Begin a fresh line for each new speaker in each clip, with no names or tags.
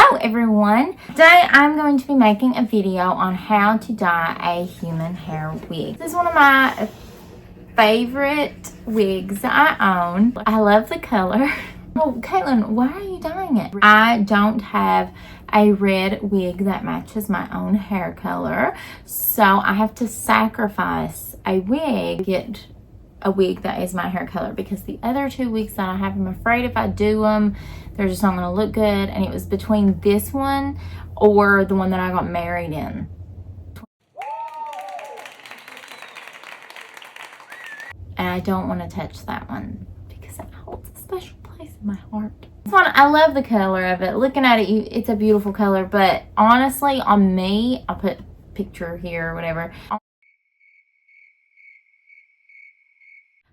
Hello everyone! Today I'm going to be making a video on how to dye a human hair wig. This is one of my favorite wigs I own. I love the color. Oh, Caitlyn, why are you dyeing it? I don't have a red wig that matches my own hair color, so I have to sacrifice a wig to get a wig that is my hair color, because the other two wigs that I have, I'm afraid if I do them, they're just not going to look good. And it was between this one or the one that I got married in. And I don't want to touch that one because it holds a special place in my heart. This one, I love the color of it. Looking at it, it's a beautiful color, but honestly, on me, I'll put a picture here or whatever.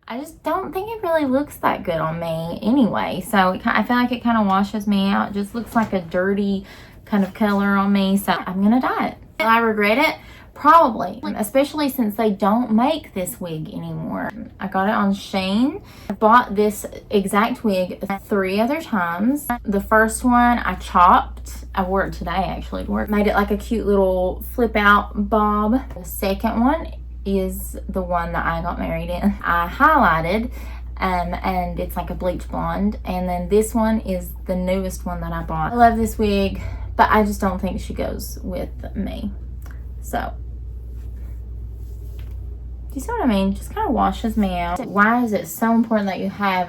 I just don't think it really looks that good on me anyway. So I feel like it kind of washes me out. It just looks like a dirty kind of color on me. So I'm going to dye it. Will I regret it? Probably. Especially since they don't make this wig anymore. I got it on Shein. I bought this exact wig 3 other times. The first one I chopped. I wore it today actually to work. Made it like a cute little flip out bob. The second one is the one that I got married in. I highlighted and it's like a bleach blonde, and then this one is the newest one that I bought. I love this wig, but I just don't think she goes with me. So do you see what I mean? Just kind of washes me out. Why is it so important that you have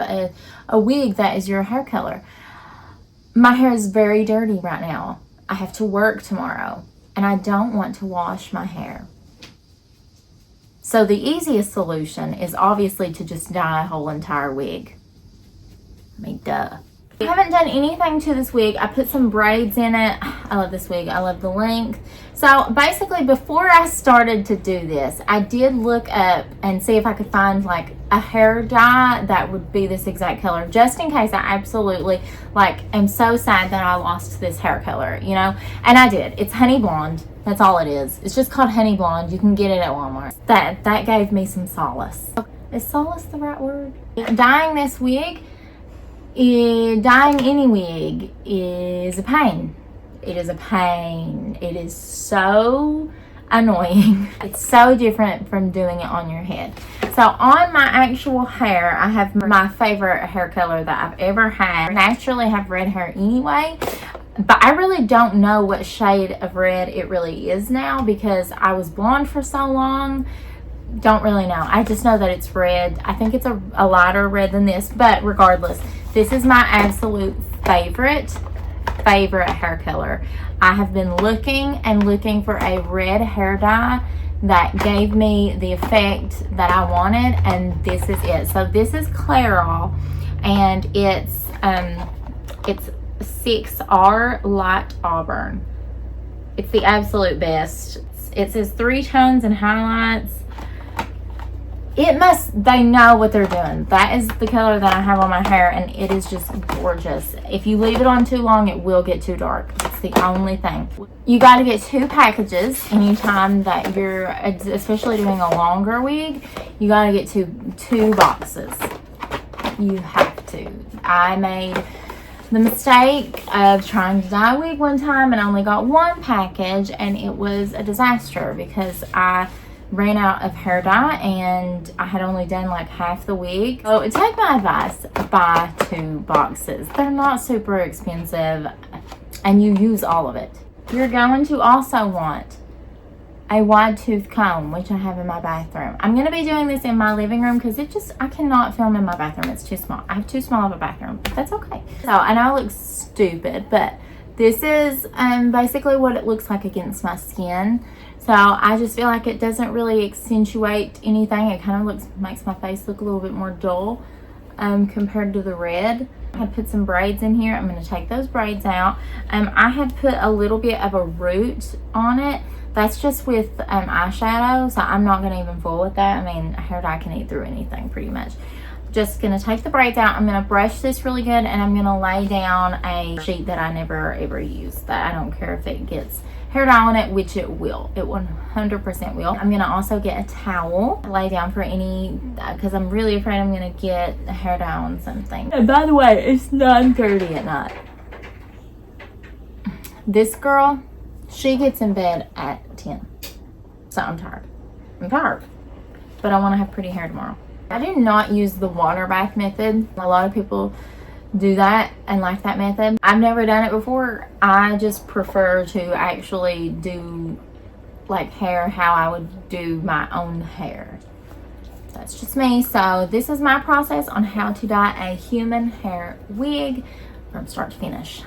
a wig that is your hair color? My hair is very dirty right now. I have to work tomorrow and I don't want to wash my hair. So the easiest solution is obviously to just dye a whole entire wig. I mean, duh. I haven't done anything to this wig. I put some braids in it. I love this wig. I love the length. So basically, before I started to do this, I did look up and see if I could find like a hair dye that would be this exact color, just in case I absolutely am so sad that I lost this hair color, you know? And I did. It's honey blonde. That's all it is. It's just called honey blonde. You can get it at Walmart. That gave me some solace. Is solace the right word? Dyeing this wig, dyeing any wig is a pain. It is a pain. It is so annoying. It's so different from doing it on your head. So on my actual hair, I have my favorite hair color that I've ever had. I naturally have red hair anyway, but I really don't know what shade of red it really is now because I was blonde for so long. Don't really know. I just know that it's red. I think it's a lighter red than this, but regardless, this is my absolute favorite hair color. I have been looking and looking for a red hair dye that gave me the effect that I wanted, and this is it. So this is Clairol, and it's 6R Light Auburn. It's the absolute best. It says 3 tones and highlights. They know what they're doing. That is the color that I have on my hair, and it is just gorgeous. If you leave it on too long, it will get too dark. It's the only thing. You got to get 2 packages anytime that you're, especially doing a longer wig. You got to get two boxes. You have to. I made the mistake of trying to dye a wig one time and only got 1 package, and it was a disaster because I ran out of hair dye and I had only done like half the wig. So take my advice, buy 2 boxes. They're not super expensive and you use all of it. You're going to also want a wide tooth comb, which I have in my bathroom. I'm going to be doing this in my living room because I cannot film in my bathroom. It's too small. I have too small of a bathroom, but that's okay. So I know it looks stupid, but this is basically what it looks like against my skin. So I just feel like it doesn't really accentuate anything. It kind of makes my face look a little bit more dull compared to the red. I had put some braids in here. I'm going to take those braids out. I had put a little bit of a root on it. That's just with eyeshadow, so I'm not going to even fool with that. I mean, hair dye can eat through anything pretty much. Just going to take the braids out. I'm going to brush this really good, and I'm going to lay down a sheet that I never ever use. That I don't care if it gets hair dye on it, which it will. It 100% will. I'm going to also get a towel, lay down for any, because I'm really afraid I'm going to get hair dye on something. And by the way, it's 9:30 at night. This girl, she gets in bed at 10. So I'm tired. But I want to have pretty hair tomorrow. I do not use the water bath method. A lot of people do that and like that method. I've never done it before. I just prefer to actually do like hair how I would do my own hair. That's just me. So this is my process on how to dye a human hair wig from start to finish.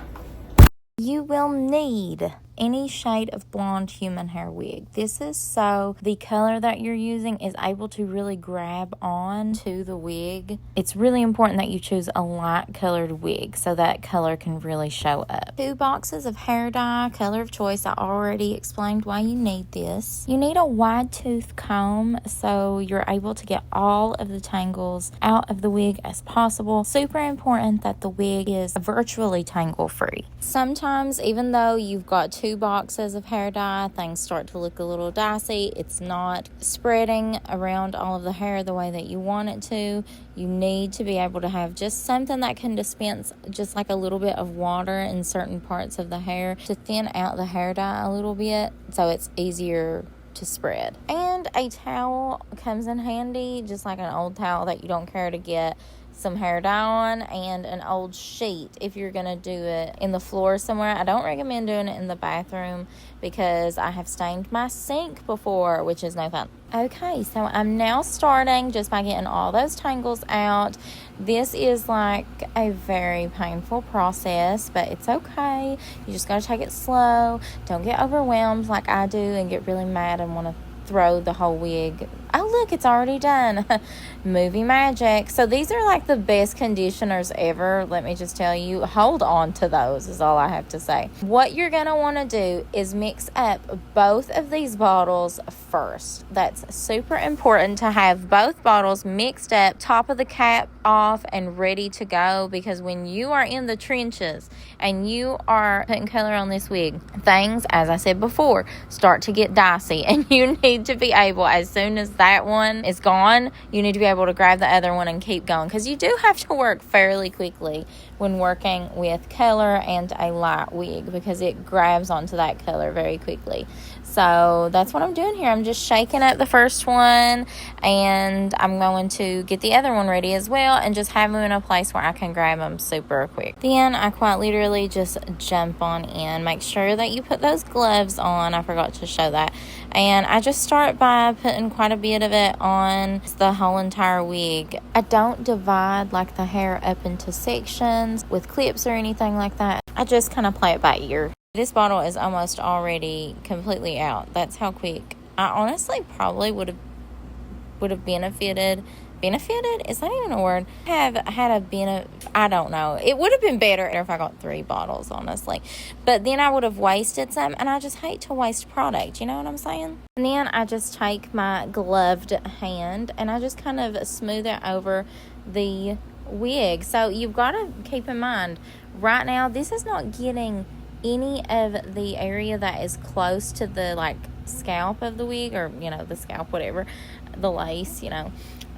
You will need any shade of blonde human hair wig. This is so the color that you're using is able to really grab on to the wig. It's really important that you choose a light colored wig so that color can really show up. 2 boxes of hair dye, color of choice. I already explained why you need this. You need a wide tooth comb so you're able to get all of the tangles out of the wig as possible. Super important that the wig is virtually tangle free. Sometimes even though you've got 2 boxes of hair dye, things start to look a little dicey. It's not spreading around all of the hair the way that you want it to. You need to be able to have just something that can dispense just like a little bit of water in certain parts of the hair to thin out the hair dye a little bit so it's easier to spread. And a towel comes in handy, just like an old towel that you don't care to get some hair dye on, and an old sheet if you're gonna do it in the floor somewhere. I don't recommend doing it in the bathroom because I have stained my sink before, which is no fun. Okay, so I'm now starting just by getting all those tangles out. This is like a very painful process, but it's okay. You just gotta take it slow. Don't get overwhelmed like I do and get really mad and want to throw the whole wig. Oh look, it's already done. Movie magic. So these are like the best conditioners ever. Let me just tell you, hold on to those is all I have to say. What you're gonna want to do is mix up both of these bottles first. That's super important to have both bottles mixed up, top of the cap off and ready to go, because when you are in the trenches and you are putting color on this wig, things, as I said before, start to get dicey, and you need to be able, as soon as that one is gone, you need to be able to grab the other one and keep going, because you do have to work fairly quickly when working with color and a light wig, because it grabs onto that color very quickly. So that's what I'm doing here. I'm just shaking up the first one, and I'm going to get the other one ready as well and just have them in a place where I can grab them super quick. Then I quite literally just jump on in. Make sure that you put those gloves on. I forgot to show that. And I just start by putting quite a bit of it on the whole entire wig. I don't divide like the hair up into sections with clips or anything like that. I just kind of play it by ear. This bottle is almost already completely out. That's how quick. I honestly probably would have benefited. Is that even a word? Have had a benefit. I don't know. It would have been better if I got 3 bottles, honestly. But then I would have wasted some, and I just hate to waste product. You know what I'm saying? And then I just take my gloved hand and I just kind of smooth it over the wig. So you've got to keep in mind, right now, this is not getting any of the area that is close to the like scalp of the wig, or the scalp, whatever, the lace,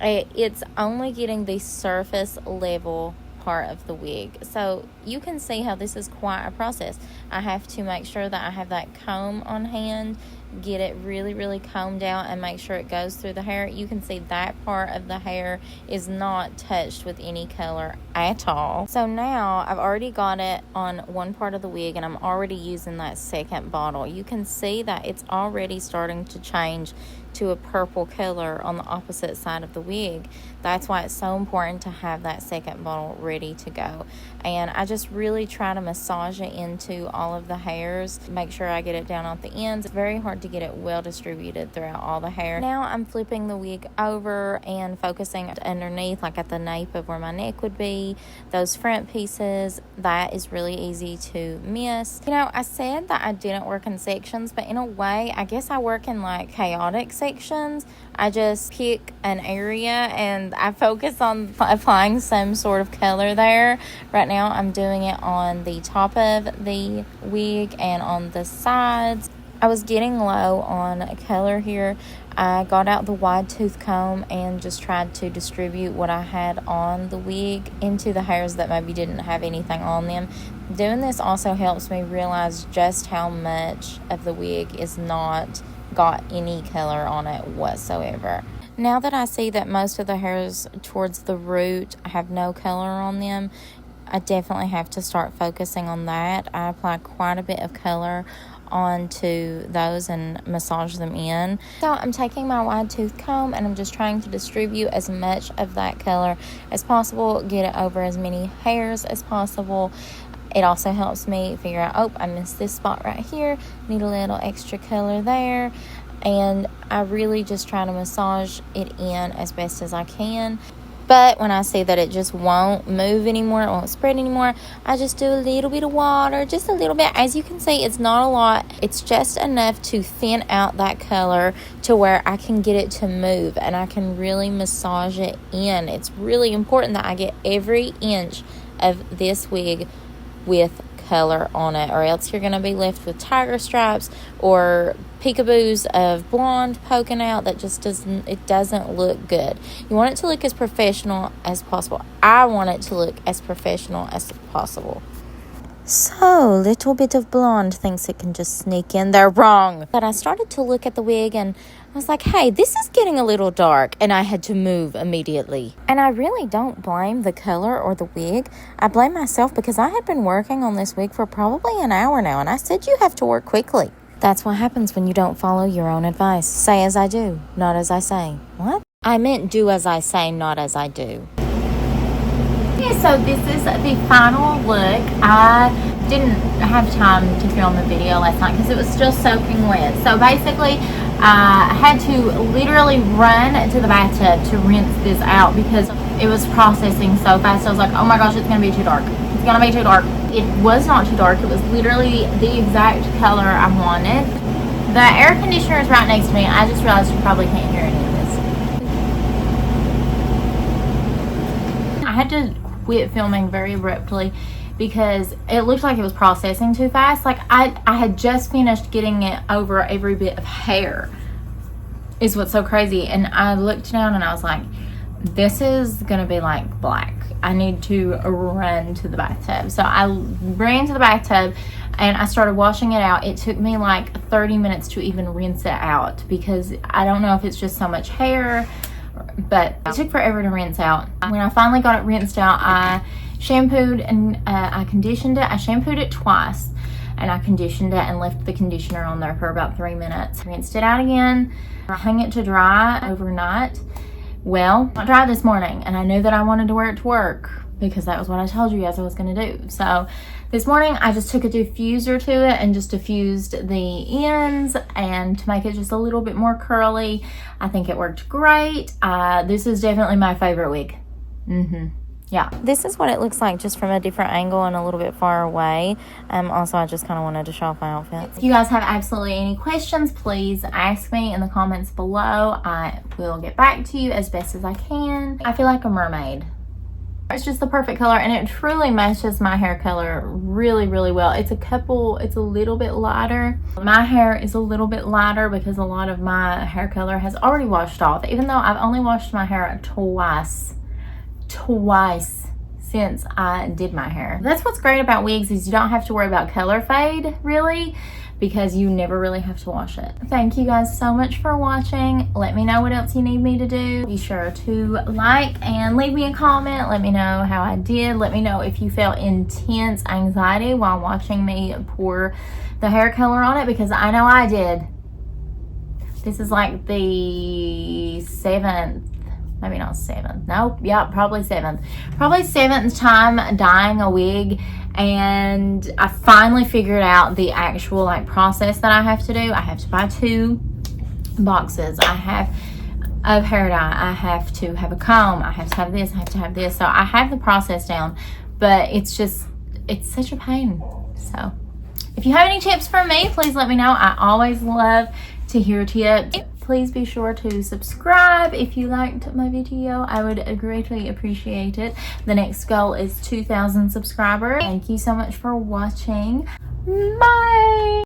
it's only getting the surface level part of the wig. So you can see how this is quite a process. I have to make sure that I have that comb on hand, get it really, really combed out, and make sure it goes through the hair. You can see that part of the hair is not touched with any color at all. So now I've already got it on one part of the wig, and I'm already using that second bottle. You can see that it's already starting to change to a purple color on the opposite side of the wig. That's why it's so important to have that second bottle ready to go. And I just really try to massage it into all of the hairs, make sure I get it down at the ends. It's very hard to get it well distributed throughout all the hair. Now I'm flipping the wig over and focusing underneath, like at the nape of where my neck would be. Those front pieces, that is really easy to miss. I said that I didn't work in sections, but in a way, I guess I work in like chaotic sections. I just pick an area and I focus on applying some sort of color there. Right now I'm doing it on the top of the wig and on the sides. I was getting low on color here I got out the wide tooth comb and just tried to distribute what I had on the wig into the hairs that maybe didn't have anything on them. Doing this also helps me realize just how much of the wig is not got any color on it whatsoever. Now that I see that most of the hairs towards the root have no color on them, I definitely have to start focusing on that. I apply quite a bit of color onto those and massage them in. So I'm taking my wide tooth comb and I'm just trying to distribute as much of that color as possible, get it over as many hairs as possible. It also helps me figure out, oh, I missed this spot right here, need a little extra color there, and I really just try to massage it in as best as I can. But when I see that it just won't move anymore, it won't spread anymore, I just do a little bit of water, just a little bit. As you can see, it's not a lot. It's just enough to thin out that color to where I can get it to move and I can really massage it in. It's really important that I get every inch of this wig with color on it, or else you're going to be left with tiger stripes or peekaboos of blonde poking out that just doesn't look good. You want it to look as professional as possible. I want it to look as professional as possible. So, little bit of blonde thinks it can just sneak in there. Wrong. But I started to look at the wig and I was like, hey, this is getting a little dark, and I had to move immediately. And I really don't blame the color or the wig. I blame myself because I had been working on this wig for probably an hour now, and I said you have to work quickly. That's what happens when you don't follow your own advice. Say as I do, not as I say. What? I meant do as I say, not as I do. Okay, so this is the final look. I didn't have time to film the video last night because it was still soaking wet. So basically, I had to literally run to the bathtub to rinse this out because it was processing so fast. I was like, oh my gosh, it's going to be too dark. It's going to be too dark. It was not too dark. It was literally the exact color I wanted. The air conditioner is right next to me. I just realized you probably can't hear any of this. I had to quit filming very abruptly because it looked like it was processing too fast. Like I had just finished getting it over every bit of hair is what's so crazy. And I looked down and I was like, this is gonna be like black. I need to run to the bathtub. So I ran to the bathtub and I started washing it out. It took me like 30 minutes to even rinse it out because I don't know if it's just so much hair, but it took forever to rinse out. When I finally got it rinsed out, I shampooed and I conditioned it. I shampooed it twice and I conditioned it and left the conditioner on there for about 3 minutes. Rinsed it out again. I hung it to dry overnight. Well, I dried this morning and I knew that I wanted to wear it to work because that was what I told you guys I was going to do. So this morning I just took a diffuser to it and just diffused the ends and to make it just a little bit more curly. I think it worked great. This is definitely my favorite wig. Yeah, this is what it looks like just from a different angle and a little bit far away. Also, I just kind of wanted to show off my outfit. If you guys have absolutely any questions, please ask me in the comments below. I will get back to you as best as I can. I feel like a mermaid. It's just the perfect color and it truly matches my hair color really, really well. It's a little bit lighter. My hair is a little bit lighter because a lot of my hair color has already washed off, even though I've only washed my hair twice since I did my hair. That's what's great about wigs is you don't have to worry about color fade really because you never really have to wash it. Thank you guys so much for watching. Let me know what else you need me to do. Be sure to like and leave me a comment. Let me know how I did. Let me know if you felt intense anxiety while watching me pour the hair color on it because I know I did. This is like the maybe not 7th. Nope. Yeah, probably 7th. Probably 7th time dyeing a wig, and I finally figured out the actual like process that I have to do. I have to buy 2 boxes. I have of hair dye. I have to have a comb. I have to have this. I have to have this. So I have the process down, but it's such a pain. So if you have any tips for me, please let me know. I always love to hear tips. Please be sure to subscribe if you liked my video. I would greatly appreciate it. The next goal is 2,000 subscribers. Thank you so much for watching. Bye!